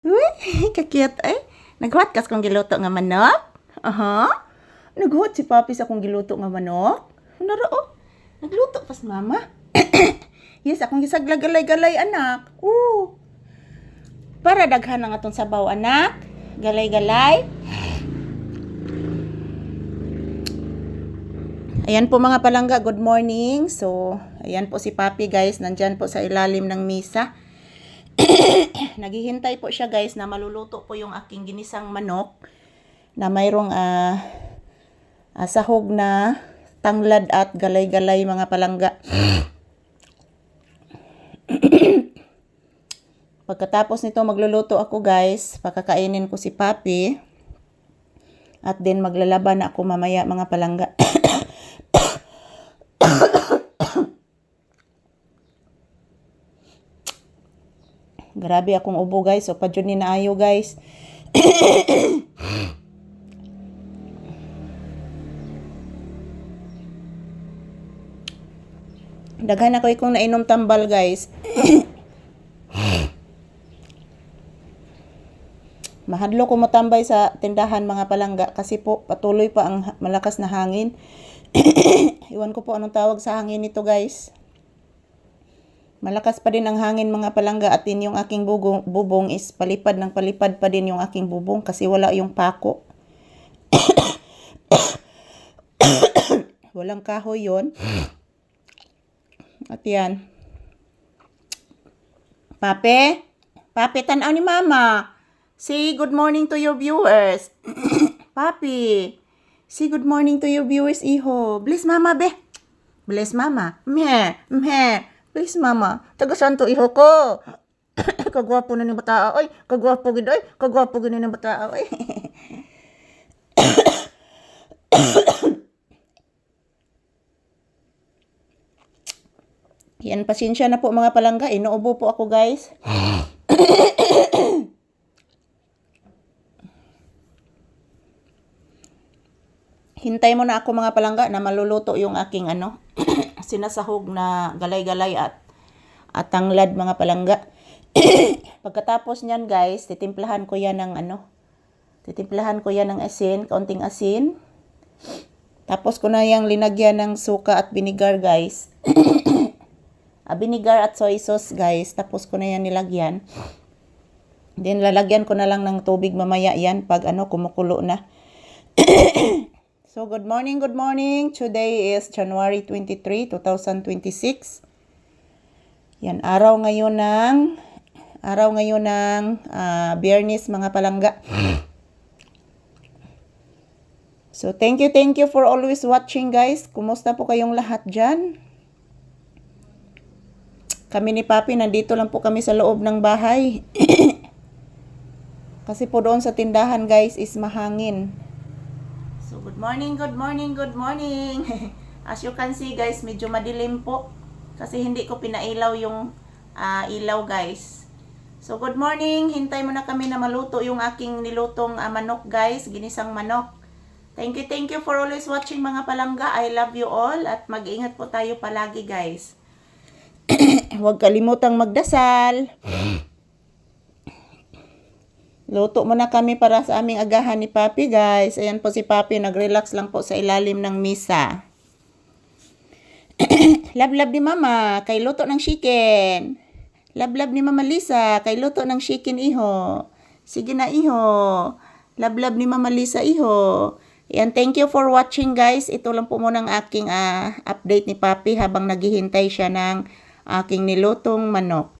Uy, kakiyot ay. Naghuwat kas kong giluto nga manok? Aha. Naghuwat si Papi sa kong giluto nga manok? Narao. Nagluto pas mama. Yes, akong gisaglag galay-galay anak. Para daghan ang atong sabaw anak. Galay-galay. Ayan po mga palangga, good morning. So, ayan po si Papi guys, nandyan po sa ilalim ng misa. Naghihintay po siya guys na maluluto po yung aking ginisang manok na mayroong sahog na tanglad at galay-galay mga palangga. Pagkatapos nito magluluto ako guys, pakakainin ko si Papi at then maglalaban na ako mamaya mga palangga. Grabe akong ubo guys. So, padyon ni naayo guys. Daghan ako ikong nainom tambal guys. Mahadlo ko matambay sa tindahan mga palangga kasi po patuloy pa ang malakas na hangin. Iwan ko po anong tawag sa hangin nito guys. Malakas pa din ang hangin mga palangga at din yung aking bubong is palipad ng palipad pa din yung aking bubong kasi wala yung pako. Walang kahoy yon. At yan. Pape, tanaw ni mama. Say good morning to your viewers. Papi, say good morning to your viewers, iho. Bless mama be. Bless mama. Please mama, taga santo iho ko. Kagwapo na ni bata oy, kagwapo gid oy, kagwapo gid ni bata oy. Yan, pasensya na po mga palangga, inuubo po ako guys. Hintay mo na ako mga palangga na maluluto yung aking sinasahog na galay-galay at tanglad mga palangga. Pagkatapos niyan guys, titimplahan ko yan ng asin, kaunting asin. Tapos ko na yang linagyan ng suka at vinegar guys. Vinegar at soy sauce guys. Tapos ko na yan nilagyan. Then lalagyan ko na lang ng tubig mamaya yan pag kumukulo na. So, good morning. Today is January 23, 2026. Yan, araw ngayon ng Biyernes mga palangga. So, thank you for always watching guys. Kumusta po kayong lahat dyan? Kami ni Papi, nandito lang po kami sa loob ng bahay. Kasi po doon sa tindahan guys is mahangin. So, good morning. As you can see guys, medyo madilim po. Kasi hindi ko pinailaw yung ilaw guys. So, good morning. Hintay mo na kami na maluto yung aking nilutong manok guys. Ginisang manok. Thank you for always watching mga palangga. I love you all. At mag-ingat po tayo palagi guys. Huwag kalimutang magdasal. Luto muna kami para sa aming agahan ni Papi guys. Ayan po si Papi, nag-relax lang po sa ilalim ng misa. Love ni Mama, kay luto ng chicken. Love ni Mama Lisa, kay luto ng chicken iho. Sige na iho. Love ni Mama Lisa iho. Ayan, thank you for watching guys. Ito lang po muna ang aking update ni Papi habang naghihintay siya ng aking nilutong manok.